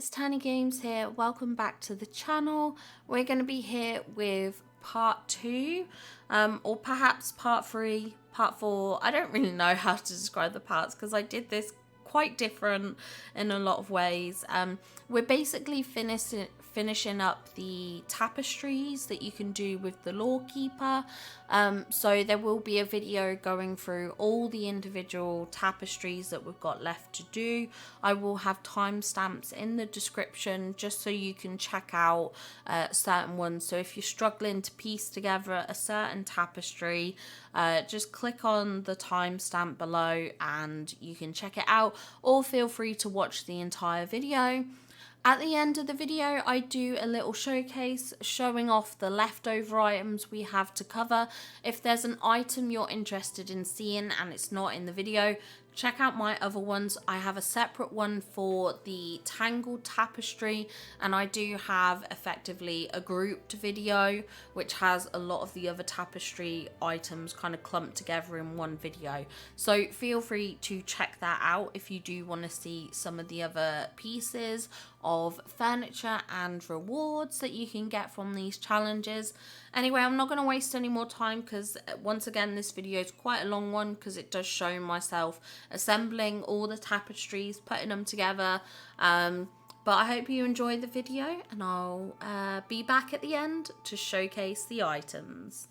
it's Tiny Games here. Welcome back to the channel. We're going to be here with part 2, or perhaps part 3, part 4. I don't really know how to describe the parts because I did this quite different in a lot of ways. We're basically finishing up the tapestries that you can do with the lawkeeper. So there will be a video going through all the individual tapestries that we've got left to do. I will have timestamps in the description just so you can check out certain ones. So if you're struggling to piece together a certain tapestry, just click on the timestamp below and you can check it out, or feel free to watch the entire video. At the end of the video, I do a little showcase showing off the leftover items we have to cover. If there's an item you're interested in seeing and it's not in the video, check out my other ones. I have a separate one for the Tangled tapestry, and I do have effectively a grouped video which has a lot of the other tapestry items kind of clumped together in one video. So feel free to check that out if you do want to see some of the other pieces of furniture and rewards that you can get from these challenges. Anyway, I'm not going to waste any more time because once again this video is quite a long one because it does show myself assembling all the tapestries, putting them together. But I hope you enjoyed the video, and I'll be back at the end to showcase the items.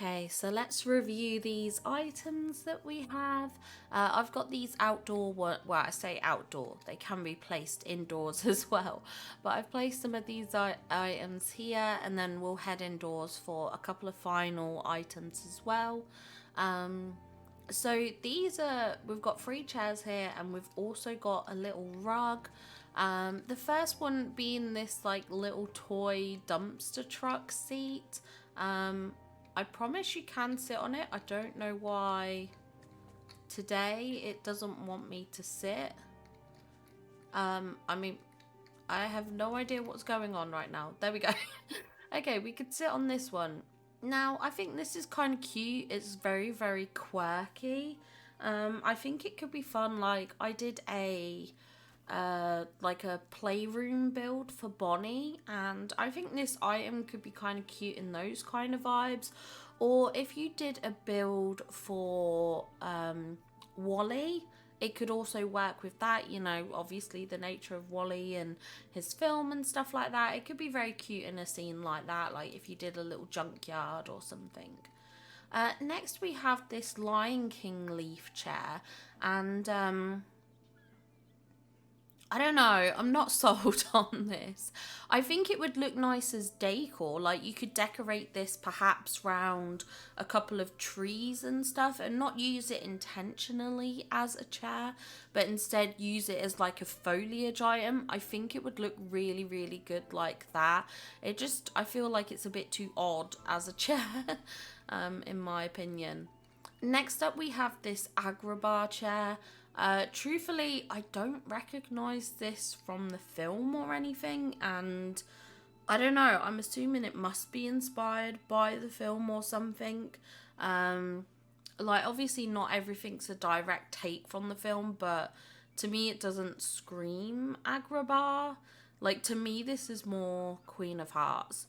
Okay, so let's review these items that we have. I've got these outdoor, well, I say outdoor, they can be placed indoors as well. But I've placed some of these items here, and then we'll head indoors for a couple of final items as well. Um, so we've got 3 chairs here, and we've also got a little rug. The first one being this like little toy dumpster truck seat. I promise you can sit on it. I don't know why today it doesn't want me to sit. I mean, I have no idea what's going on right now. There we go. Okay, we could sit on this one. Now, I think this is kind of cute. It's very, very quirky. I think it could be fun. Like, I did like a playroom build for Bonnie, and I think this item could be kind of cute in those kind of vibes. Or if you did a build for Wally, it could also work with that, you know, obviously the nature of Wally and his film and stuff like that. It could be very cute in a scene like that, like if you did a little junkyard or something. Next we have this Lion King leaf chair, and I don't know. I'm not sold on this. I think it would look nice as decor. Like you could decorate this perhaps round a couple of trees and stuff, and not use it intentionally as a chair, but instead use it as like a foliage item. I think it would look really, really good like that. I feel like it's a bit too odd as a chair, in my opinion. Next up, we have this Agrabah chair. Truthfully, I don't recognize this from the film or anything, and I don't know. I'm assuming it must be inspired by the film or something. Like, obviously, not everything's a direct take from the film, but to me, it doesn't scream Agrabah. Like, to me, this is more Queen of Hearts.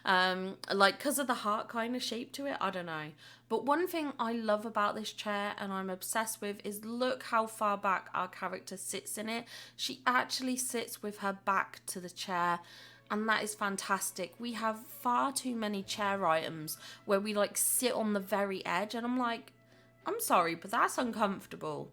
Like, because of the heart kind of shape to it, I don't know. But one thing I love about this chair and I'm obsessed with is look how far back our character sits in it. She actually sits with her back to the chair, and that is fantastic. We have far too many chair items where we like sit on the very edge, and I'm like, I'm sorry, but that's uncomfortable.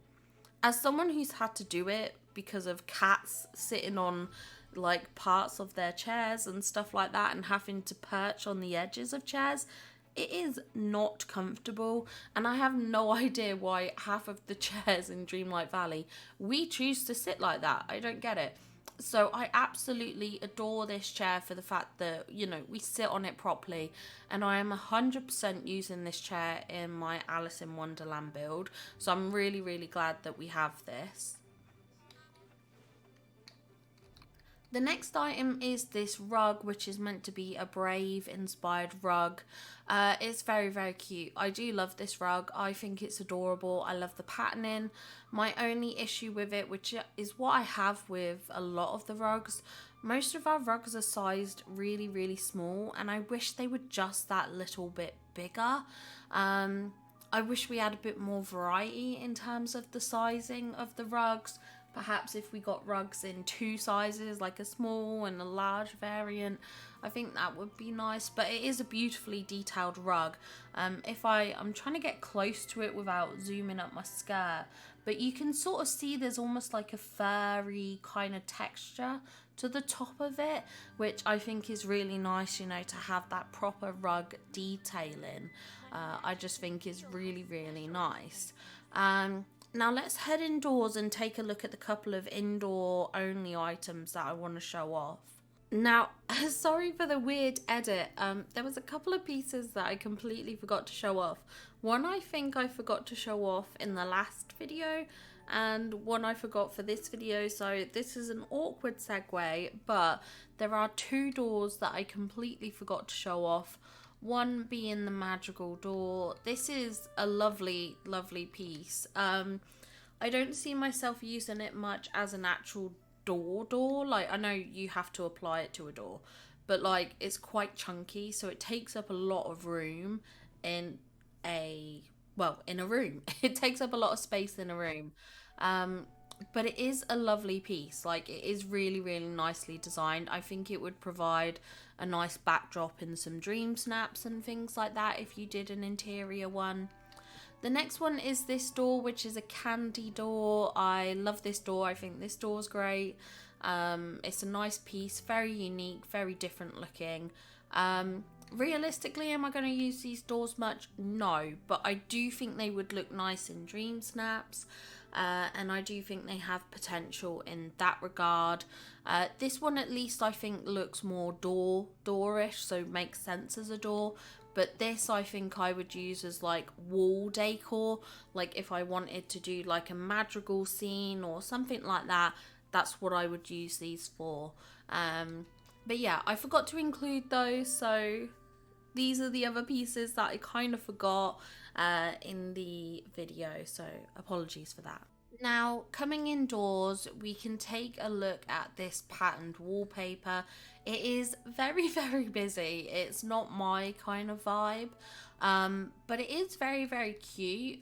As someone who's had to do it because of cats sitting on like parts of their chairs and stuff like that and having to perch on the edges of chairs, it is not comfortable, and I have no idea why half of the chairs in Dreamlight Valley we choose to sit like that. I don't get it. So I absolutely adore this chair for the fact that, you know, we sit on it properly, and I am 100% using this chair in my Alice in Wonderland build, so I'm really, really glad that we have this. The next item is this rug, which is meant to be a Brave inspired rug. It's very, very cute. I do love this rug. I think it's adorable. I love the patterning. My only issue with it, which is what I have with a lot of the rugs, most of our rugs are sized really, really small, and I wish they were just that little bit bigger. I wish we had a bit more variety in terms of the sizing of the rugs. Perhaps if we got rugs in 2 sizes, like a small and a large variant, I think that would be nice. But it is a beautifully detailed rug. I'm trying to get close to it without zooming up my skirt, but you can sort of see there's almost like a furry kind of texture to the top of it, which I think is really nice, you know, to have that proper rug detailing. I just think is really, really nice. Now let's head indoors and take a look at the couple of indoor only items that I want to show off. Now, sorry for the weird edit. There was a couple of pieces that I completely forgot to show off. One I think I forgot to show off in the last video, and one I forgot for this video, so this is an awkward segue, but there are 2 doors that I completely forgot to show off. One being the magical door. This is a lovely, lovely piece. I don't see myself using it much as an actual door. Like, I know you have to apply it to a door, but like it's quite chunky, so it takes up a lot of room in in a room. It takes up a lot of space in a room. But it is a lovely piece. Like, it is really, really nicely designed. I think it would provide a nice backdrop in some dream snaps and things like that if you did an interior one. The next one is this door, which is a candy door. I love this door. I think this door is great. It's a nice piece, very unique, very different looking. Realistically, am I going to use these doors much? No, but I do think they would look nice in dream snaps. And I do think they have potential in that regard. This one at least I think looks more doorish, so makes sense as a door. But this I think I would use as like wall decor, like if I wanted to do like a madrigal scene or something like that, that's what I would use these for. But yeah, I forgot to include those, so these are the other pieces that I kind of forgot in the video, so apologies for that. Now, coming indoors, we can take a look at this patterned wallpaper. It is very, very busy. It's not my kind of vibe, but it is very, very cute.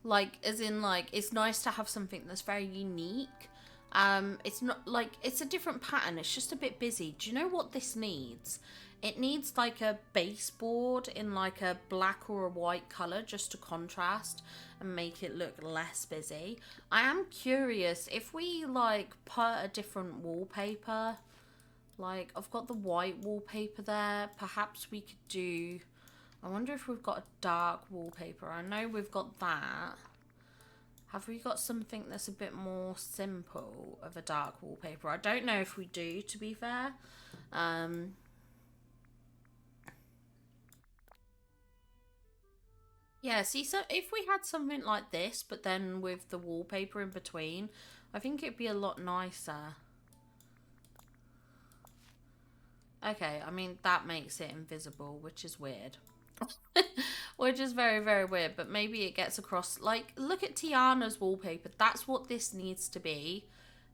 Like, as in, like, it's nice to have something that's very unique. It's not, like, it's a different pattern. It's just a bit busy. Do you know what this needs? It needs like a baseboard in like a black or a white colour just to contrast and make it look less busy. I am curious if we like put a different wallpaper, like I've got the white wallpaper there, perhaps we could do, I wonder if we've got a dark wallpaper. I know we've got that. Have we got something that's a bit more simple of a dark wallpaper? I don't know if we do, to be fair. Yeah, see, so if we had something like this, but then with the wallpaper in between, I think it'd be a lot nicer. Okay, I mean, that makes it invisible, which is weird. Which is very, very weird, but maybe it gets across. Like, look at Tiana's wallpaper. That's what this needs to be,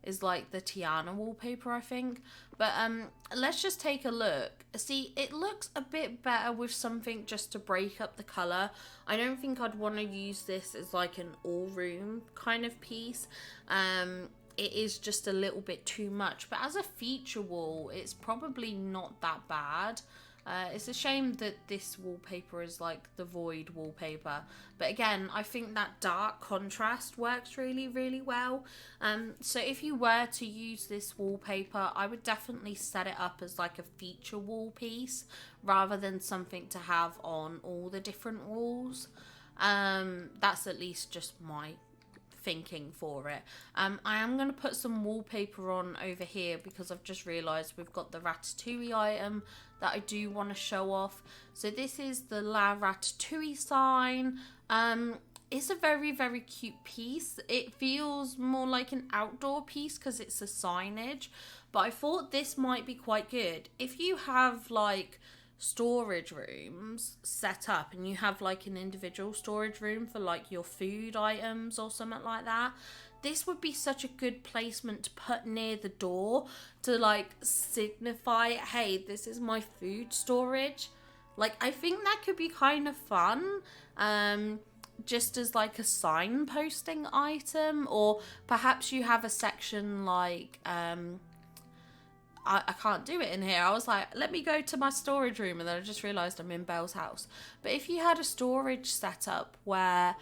is like the Tiana wallpaper, I think. But let's just take a look. See, it looks a bit better with something just to break up the color. I don't think I'd want to use this as like an all room kind of piece. It is just a little bit too much, but as a feature wall, it's probably not that bad. It's a shame that this wallpaper is like the void wallpaper, but again, I think that dark contrast works really, really well. So if you were to use this wallpaper, I would definitely set it up as like a feature wall piece rather than something to have on all the different walls. That's at least just my thinking for it. I am going to put some wallpaper on over here because I've just realised we've got the Ratatouille item that I do want to show off. So this is the La Ratatouille sign. It's a very, very cute piece. It feels more like an outdoor piece because it's a signage, but I thought this might be quite good. If you have like storage rooms set up and you have like an individual storage room for like your food items or something like that, this would be such a good placement to put near the door to like signify, hey, this is my food storage. Like, I think that could be kind of fun, just as like a signposting item. Or perhaps you have a section like I can't do it in here. I was like, let me go to my storage room, and then I just realised I'm in Belle's house. But if you had a storage setup where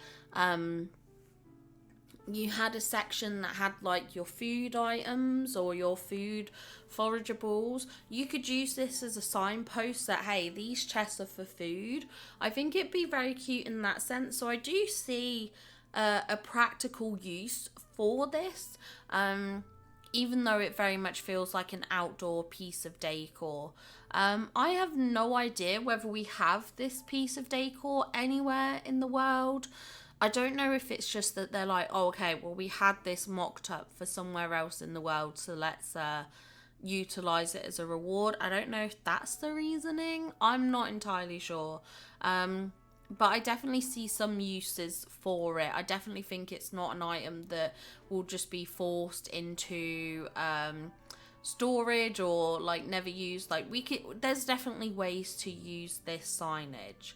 you had a section that had like your food items or your food forageables, you could use this as a signpost that, hey, these chests are for food. I think it'd be very cute in that sense. So I do see a practical use for this. Even though it very much feels like an outdoor piece of decor. I have no idea whether we have this piece of decor anywhere in the world. I don't know if it's just that they're like, oh, okay, well, we had this mocked up for somewhere else in the world, so let's utilize it as a reward. I don't know if that's the reasoning. I'm not entirely sure. But I definitely see some uses for it. I definitely think it's not an item that will just be forced into storage or like never used. Like, there's definitely ways to use this signage.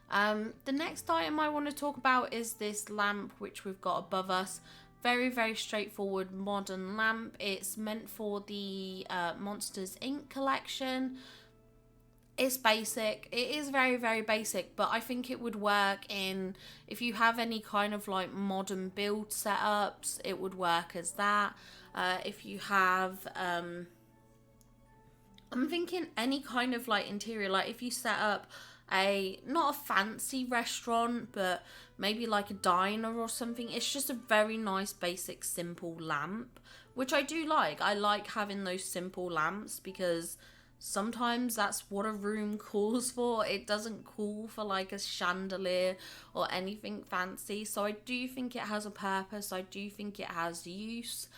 The next item I want to talk about is this lamp which we've got above us. Very, very straightforward modern lamp. It's meant for the Monsters Inc. collection. It's basic. It is very, very basic, but I think it would work in, if you have any kind of like modern build setups, it would work as that. If you have, I'm thinking any kind of like interior, like if you set up not a fancy restaurant, but maybe like a diner or something. It's just a very nice, basic, simple lamp, which I do like. I like having those simple lamps because sometimes that's what a room calls for. It doesn't call for like a chandelier or anything fancy. So I do think it has a purpose. I do think it has use.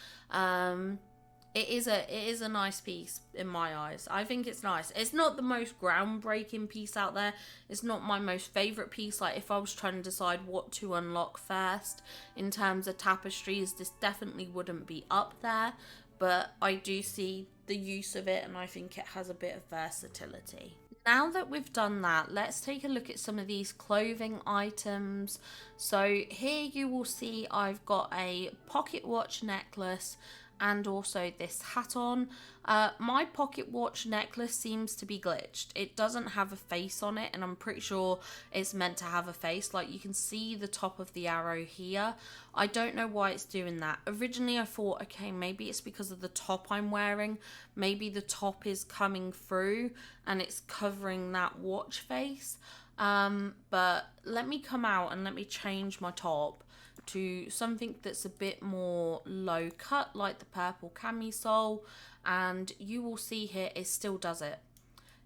It is a nice piece in my eyes. I think it's nice. It's not the most groundbreaking piece out there. It's not my most favorite piece. Like if I was trying to decide what to unlock first in terms of tapestries, this definitely wouldn't be up there. But I do see the use of it, and I think it has a bit of versatility. Now that we've done that, let's take a look at some of these clothing items. So here you will see I've got a pocket watch necklace and also this hat on. My pocket watch necklace seems to be glitched. It doesn't have a face on it, and I'm pretty sure it's meant to have a face. Like you can see the top of the arrow here. I don't know why it's doing that. Originally I thought, okay, maybe it's because of the top I'm wearing. Maybe the top is coming through and it's covering that watch face. But let me come out and let me change my top to something that's a bit more low cut, like the purple camisole, and you will see here it still does it.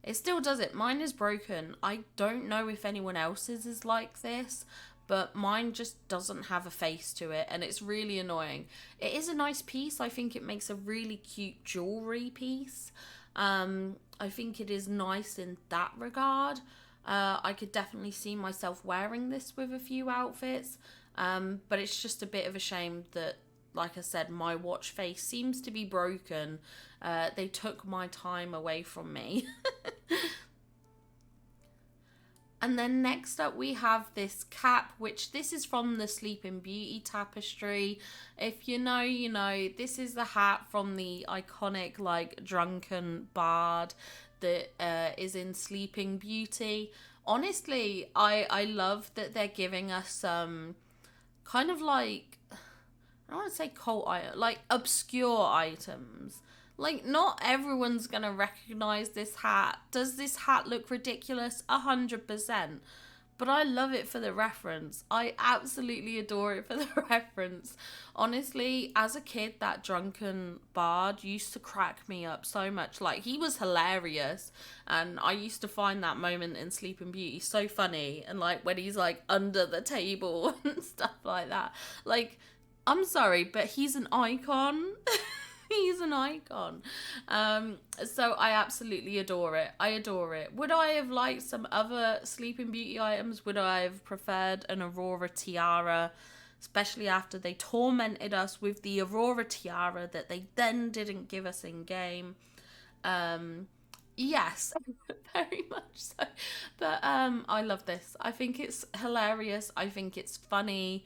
It still does it. Mine is broken. I don't know if anyone else's is like this, but mine just doesn't have a face to it, and it's really annoying. It is a nice piece. I think it makes a really cute jewelry piece. I think it is nice in that regard. I could definitely see myself wearing this with a few outfits. But it's just a bit of a shame that, like I said, my watch face seems to be broken. They took my time away from me. And then next up we have this cap, which this is from the Sleeping Beauty tapestry. If you know, you know. This is the hat from the iconic like drunken bard that is in Sleeping Beauty. Honestly, I love that they're giving us some kind of like, I don't want to say cult item, like obscure items. Like not everyone's gonna recognize this hat. Does this hat look ridiculous? 100%. But I love it for the reference. I absolutely adore it for the reference. Honestly, as a kid, that drunken bard used to crack me up so much. Like, he was hilarious. And I used to find that moment in Sleeping Beauty so funny. And, like, when he's, like, under the table and stuff like that. Like, I'm sorry, but he's an icon. He's an icon. So I absolutely adore it. I adore it. Would I have liked some other Sleeping Beauty items? Would I have preferred an Aurora tiara? Especially after they tormented us with the Aurora tiara that they then didn't give us in game. Yes, very much so. But I love this. I think it's hilarious. I think it's funny.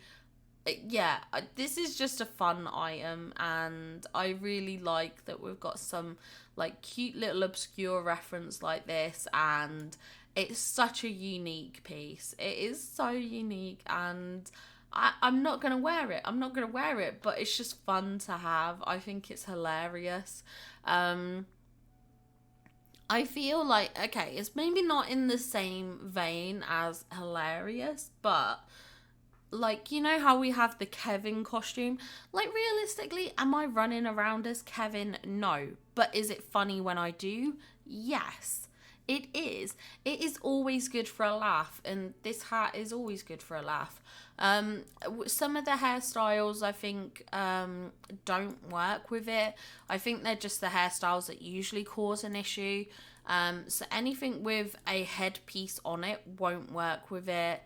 Yeah, this is just a fun item, and I really like that we've got some like cute little obscure reference like this, and it's such a unique piece. It is so unique, and I'm not gonna wear it. I'm not gonna wear it, but it's just fun to have. I think it's hilarious. I feel like, okay, it's maybe not in the same vein as hilarious, but like, you know how we have the Kevin costume? Like, realistically, am I running around as Kevin? No. But is it funny when I do? Yes. It is. It is always good for a laugh, and this hat is always good for a laugh. Some of the hairstyles, I think, don't work with it. I think they're just the hairstyles that usually cause an issue. So anything with a headpiece on it won't work with it.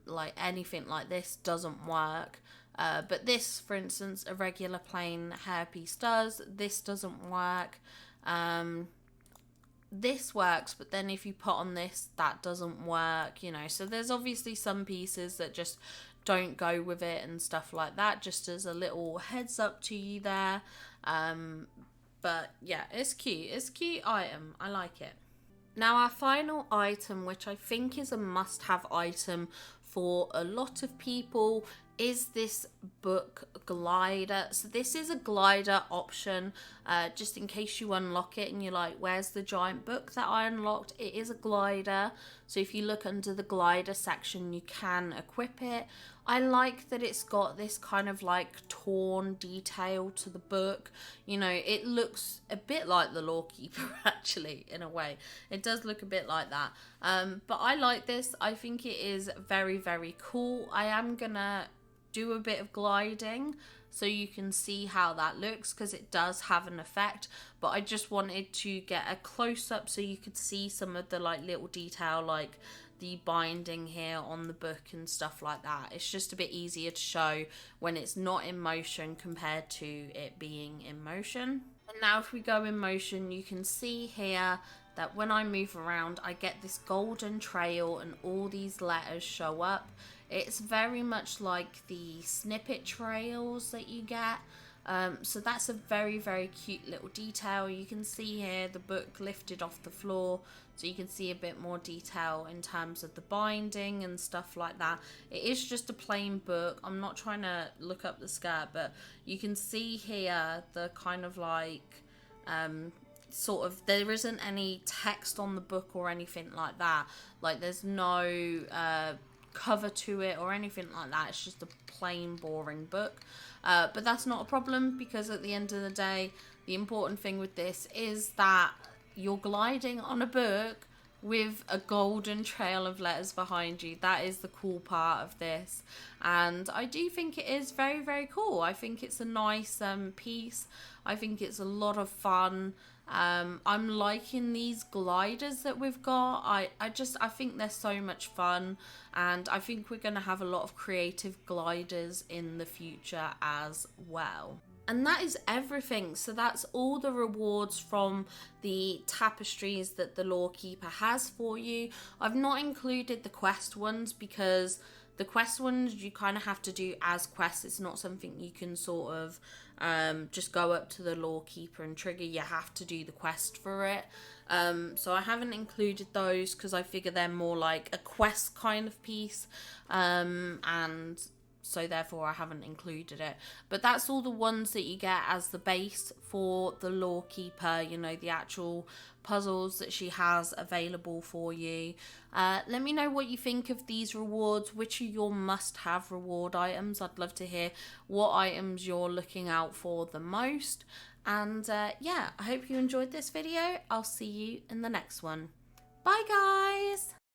Like anything like this doesn't work. But this, for instance, a regular plain hairpiece does. This doesn't work. this works, but then if you put on this, that doesn't work, you know. So there's obviously some pieces that just don't go with it and stuff like that, just as a little heads up to you there. But yeah, it's cute. It's a cute item. I like it. Now, our final item, which I think is a must-have item for a lot of people, is this book glider. So this is a glider option, just in case you unlock it and you're like, where's the giant book that I unlocked? It is a glider. So if you look under the glider section, you can equip it. I like that it's got this kind of like torn detail to the book. You know, it looks a bit like the Lawkeeper actually, in a way. It does look a bit like that. But I like this. I think it is very, very cool. I am gonna do a bit of gliding so you can see how that looks, because it does have an effect, but I just wanted to get a close-up so you could see some of the like little detail, like the binding here on the book and stuff like that. It's just a bit easier to show when it's not in motion compared to it being in motion. And now if we go in motion, you can see here that when I move around, I get this golden trail and all these letters show up. It's very much like the snippet trails that you get. So that's a very, very cute little detail. You can see here the book lifted off the floor, so you can see a bit more detail in terms of the binding and stuff like that. It is just a plain book. I'm not trying to look up the skirt, but you can see here the kind of like sort of, there isn't any text on the book or anything like that. Like there's no cover to it or anything like that. It's just a plain boring book, but that's not a problem, because at the end of the day, the important thing with this is that you're gliding on a book with a golden trail of letters behind you. That is the cool part of this, and I do think it is very, very cool. I think it's a nice piece. I think it's a lot of fun. I'm liking these gliders that we've got. I think they're so much fun, and I think we're going to have a lot of creative gliders in the future as well. And that is everything. So that's all the rewards from the tapestries that the Lawkeeper has for you. I've not included the quest ones, because the quest ones you kind of have to do as quests. It's not something you can sort of just go up to the Lawkeeper and trigger. You have to do the quest for it. So I haven't included those because I figure they're more like a quest kind of piece, and so therefore I haven't included it. But that's all the ones that you get as the base for the Lawkeeper, you know, the actual puzzles that she has available for you. Let me know what you think of these rewards. Which are your must-have reward items? I'd love to hear what items you're looking out for the most. And yeah, I hope you enjoyed this video. I'll see you in the next one. Bye guys!